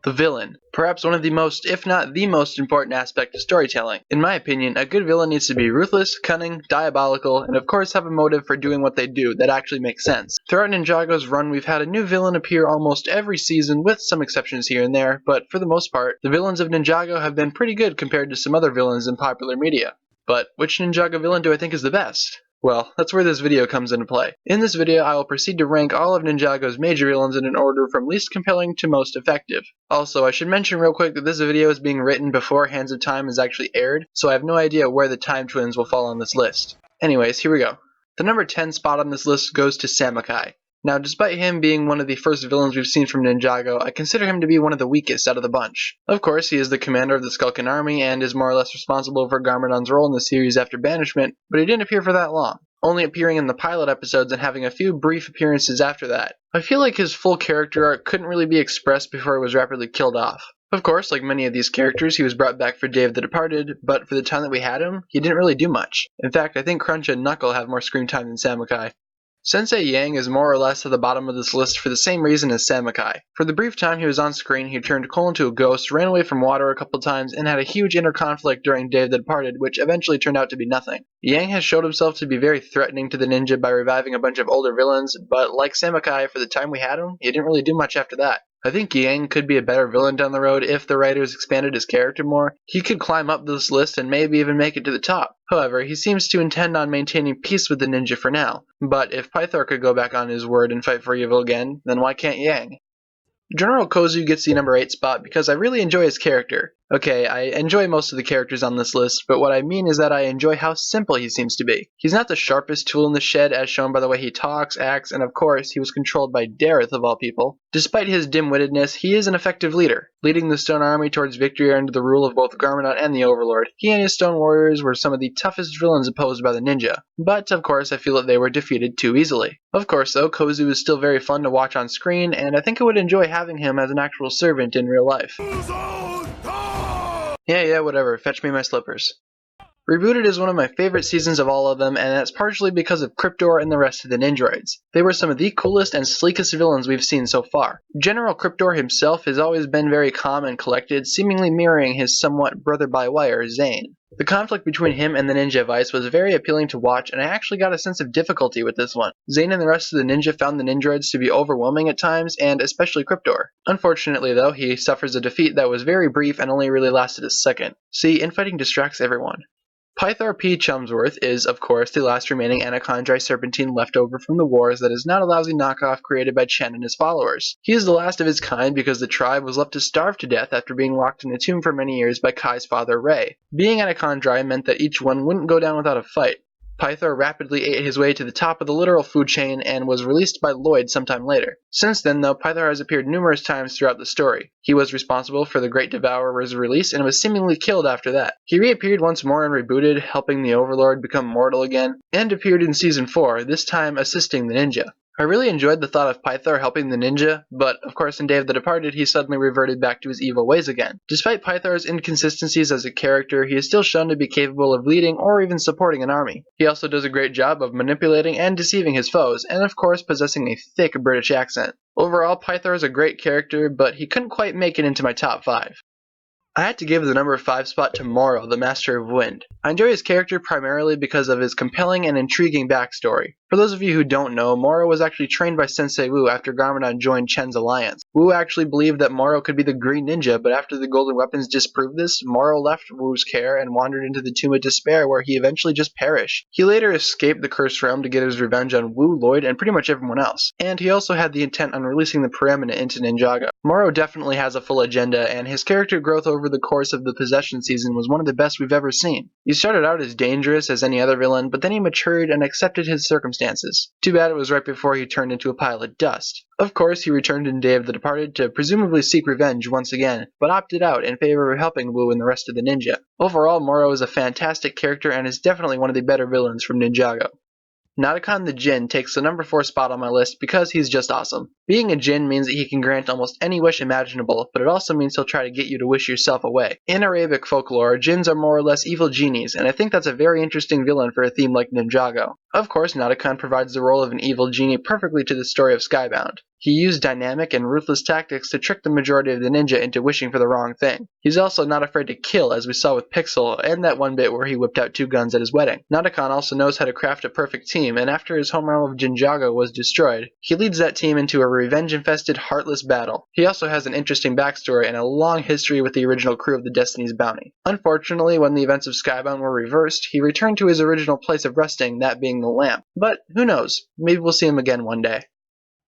The villain. Perhaps one of the most, if not the most important aspect of storytelling. In my opinion, a good villain needs to be ruthless, cunning, diabolical, and of course have a motive for doing what they do that actually makes sense. Throughout Ninjago's run, we've had a new villain appear almost every season, with some exceptions here and there, but for the most part, the villains of Ninjago have been pretty good compared to some other villains in popular media. But which Ninjago villain do I think is the best? Well, that's where this video comes into play. In this video, I will proceed to rank all of Ninjago's major villains in an order from least compelling to most effective. Also, I should mention real quick that this video is being written before Hands of Time is actually aired, so I have no idea where the Time Twins will fall on this list. Anyways, here we go. The number 10 spot on this list goes to Samukai. Now, despite him being one of the first villains we've seen from Ninjago, I consider him to be one of the weakest out of the bunch. Of course, he is the commander of the Skulkin army and is more or less responsible for Garmadon's role in the series after banishment, but he didn't appear for that long, only appearing in the pilot episodes and having a few brief appearances after that. I feel like his full character arc couldn't really be expressed before he was rapidly killed off. Of course, like many of these characters, he was brought back for Day of the Departed, but for the time that we had him, he didn't really do much. In fact, I think Crunch and Knuckle have more screen time than Samukai. Sensei Yang is more or less at the bottom of this list for the same reason as Samukai. For the brief time he was on screen, he turned coal into a ghost, ran away from water a couple times, and had a huge inner conflict during Day of the Departed, which eventually turned out to be nothing. Yang has showed himself to be very threatening to the ninja by reviving a bunch of older villains, but like Samukai, for the time we had him, he didn't really do much after that. I think Yang could be a better villain down the road if the writers expanded his character more. He could climb up this list and maybe even make it to the top. However, he seems to intend on maintaining peace with the ninja for now. But if Pythor could go back on his word and fight for evil again, then why can't Yang? General Kozu gets the number 8 spot because I really enjoy his character. Okay, I enjoy most of the characters on this list, but what I mean is that I enjoy how simple he seems to be. He's not the sharpest tool in the shed as shown by the way he talks, acts, and of course, he was controlled by Dareth of all people. Despite his dim-wittedness, he is an effective leader, leading the Stone Army towards victory under the rule of both Garmadon and the Overlord. He and his Stone Warriors were some of the toughest villains opposed by the ninja, but of course I feel that they were defeated too easily. Of course though, Kozu is still very fun to watch on screen, and I think I would enjoy having him as an actual servant in real life. Yeah, whatever, fetch me my slippers. Rebooted is one of my favorite seasons of all of them, and that's partially because of Cryptor and the rest of the Nindroids. They were some of the coolest and sleekest villains we've seen so far. General Cryptor himself has always been very calm and collected, seemingly mirroring his somewhat brother-by-wire, Zane. The conflict between him and the ninja vice was very appealing to watch, and I actually got a sense of difficulty with this one. Zane and the rest of the ninja found the Nindroids to be overwhelming at times, and especially Cryptor. Unfortunately though, he suffers a defeat that was very brief and only really lasted a second. See, infighting distracts everyone. Pythor P. Chumsworth is, of course, the last remaining Anacondrai serpentine left over from the wars that is not a lousy knockoff created by Chen and his followers. He is the last of his kind because the tribe was left to starve to death after being locked in a tomb for many years by Kai's father, Ray. Being Anacondrai meant that each one wouldn't go down without a fight. Pythor rapidly ate his way to the top of the literal food chain and was released by Lloyd sometime later. Since then, though, Pythor has appeared numerous times throughout the story. He was responsible for the Great Devourer's release and was seemingly killed after that. He reappeared once more and rebooted, helping the Overlord become mortal again, and appeared in Season 4, this time assisting the ninja. I really enjoyed the thought of Pythor helping the ninja, but of course in Day of the Departed he suddenly reverted back to his evil ways again. Despite Pythor's inconsistencies as a character, he is still shown to be capable of leading or even supporting an army. He also does a great job of manipulating and deceiving his foes, and of course possessing a thick British accent. Overall, Pythor is a great character, but he couldn't quite make it into my top 5. I had to give the number 5 spot to Morro, the Master of Wind. I enjoy his character primarily because of his compelling and intriguing backstory. For those of you who don't know, Morro was actually trained by Sensei Wu after Garmadon joined Chen's alliance. Wu actually believed that Morro could be the Green Ninja, but after the Golden Weapons disproved this, Morro left Wu's care and wandered into the Tomb of Despair where he eventually just perished. He later escaped the Cursed Realm to get his revenge on Wu, Lloyd, and pretty much everyone else. And he also had the intent on releasing the Preeminent into Ninjago. Morro definitely has a full agenda, and his character growth over the course of the Possession season was one of the best we've ever seen. He started out as dangerous as any other villain, but then he matured and accepted his circumstances. Too bad it was right before he turned into a pile of dust. Of course, he returned in Day of the Departed to presumably seek revenge once again, but opted out in favor of helping Wu and the rest of the ninja. Overall, Morro is a fantastic character and is definitely one of the better villains from Ninjago. Nadakhan the Djinn takes the number 4 spot on my list because he's just awesome. Being a Djinn means that he can grant almost any wish imaginable, but it also means he'll try to get you to wish yourself away. In Arabic folklore, Djinns are more or less evil genies, and I think that's a very interesting villain for a theme like Ninjago. Of course, Nadakhan provides the role of an evil genie perfectly to the story of Skybound. He used dynamic and ruthless tactics to trick the majority of the ninja into wishing for the wrong thing. He's also not afraid to kill, as we saw with Pixel, and that one bit where he whipped out 2 guns at his wedding. Nadakhan also knows how to craft a perfect team, and after his home realm of Ninjago was destroyed, he leads that team into a revenge-infested, heartless battle. He also has an interesting backstory and a long history with the original crew of the Destiny's Bounty. Unfortunately, when the events of Skybound were reversed, he returned to his original place of resting, that being the lamp. But who knows, maybe we'll see him again one day.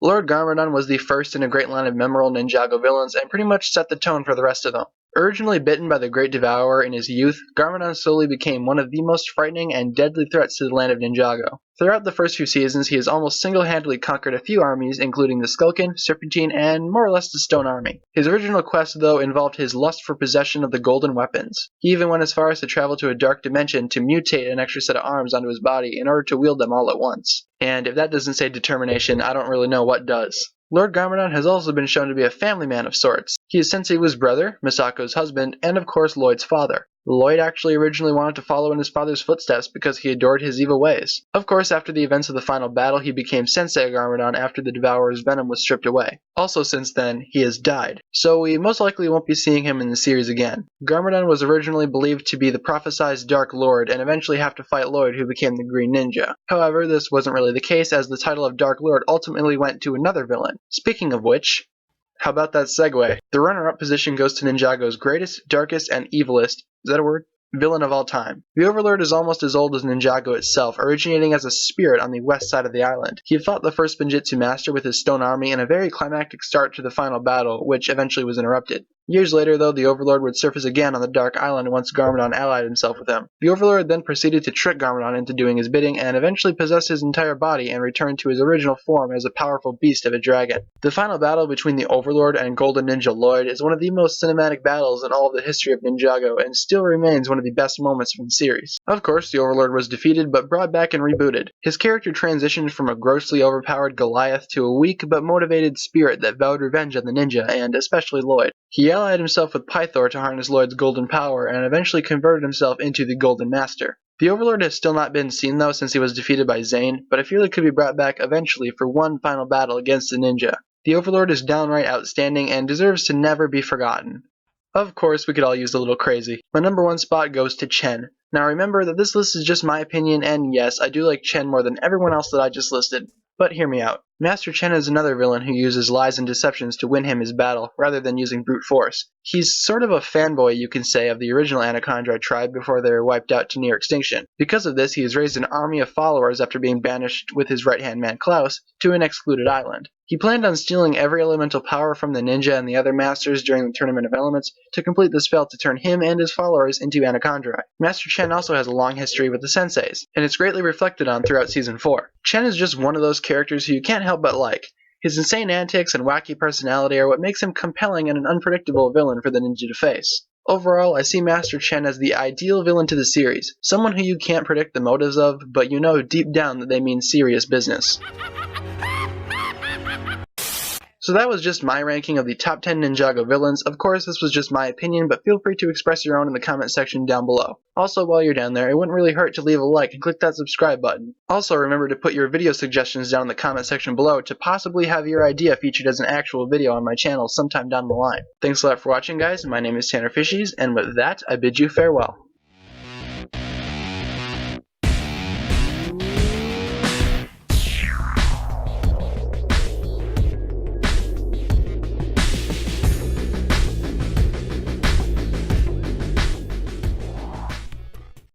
Lord Garmadon was the first in a great line of memorable Ninjago villains and pretty much set the tone for the rest of them. Originally bitten by the Great Devourer in his youth, Garmadon slowly became one of the most frightening and deadly threats to the land of Ninjago. Throughout the first few seasons, he has almost single-handedly conquered a few armies, including the Skulkin, Serpentine, and more or less the Stone Army. His original quest, though, involved his lust for possession of the golden weapons. He even went as far as to travel to a dark dimension to mutate an extra set of arms onto his body in order to wield them all at once. And if that doesn't say determination, I don't really know what does. Lord Garmadon has also been shown to be a family man of sorts. He is Sensei Wu's brother, Misako's husband, and of course Lloyd's father. Lloyd actually originally wanted to follow in his father's footsteps because he adored his evil ways. Of course, after the events of the final battle, he became Sensei Garmadon after the Devourer's venom was stripped away. Also since then, he has died, so we most likely won't be seeing him in the series again. Garmadon was originally believed to be the prophesized Dark Lord and eventually have to fight Lloyd, who became the Green Ninja. However, this wasn't really the case, as the title of Dark Lord ultimately went to another villain. Speaking of which, how about that segue? The runner-up position goes to Ninjago's greatest, darkest, and evilest, is that a word? Villain of all time. The Overlord is almost as old as Ninjago itself, originating as a spirit on the west side of the island. He fought the first Spinjitzu master with his stone army in a very climactic start to the final battle, which eventually was interrupted. Years later, though, the Overlord would surface again on the Dark Island once Garmadon allied himself with him. The Overlord then proceeded to trick Garmadon into doing his bidding and eventually possessed his entire body and returned to his original form as a powerful beast of a dragon. The final battle between the Overlord and Golden Ninja Lloyd is one of the most cinematic battles in all of the history of Ninjago and still remains one of the best moments from the series. Of course, the Overlord was defeated but brought back and rebooted. His character transitioned from a grossly overpowered Goliath to a weak but motivated spirit that vowed revenge on the ninja and especially Lloyd. He allied himself with Pythor to harness Lloyd's golden power and eventually converted himself into the Golden Master. The Overlord has still not been seen though since he was defeated by Zane, but I feel it could be brought back eventually for one final battle against the ninja. The Overlord is downright outstanding and deserves to never be forgotten. Of course, we could all use a little crazy. My number 1 spot goes to Chen. Now remember that this list is just my opinion, and yes, I do like Chen more than everyone else that I just listed. But hear me out. Master Chen is another villain who uses lies and deceptions to win him his battle, rather than using brute force. He's sort of a fanboy, you can say, of the original Anacondrai tribe before they were wiped out to near extinction. Because of this, he has raised an army of followers after being banished with his right-hand man Klaus to an excluded island. He planned on stealing every elemental power from the ninja and the other masters during the Tournament of Elements to complete the spell to turn him and his followers into Anacondrai. Master Chen also has a long history with the Senseis, and it's greatly reflected on throughout Season 4. Chen is just one of those characters who you can't help but like. His insane antics and wacky personality are what makes him compelling and an unpredictable villain for the ninja to face. Overall, I see Master Chen as the ideal villain to the series, someone who you can't predict the motives of, but you know deep down that they mean serious business. So that was just my ranking of the top 10 Ninjago villains. Of course, this was just my opinion, but feel free to express your own in the comment section down below. Also, while you're down there, it wouldn't really hurt to leave a like and click that subscribe button. Also, remember to put your video suggestions down in the comment section below to possibly have your idea featured as an actual video on my channel sometime down the line. Thanks a lot for watching, guys. My name is TannerFishies, and with that, I bid you farewell.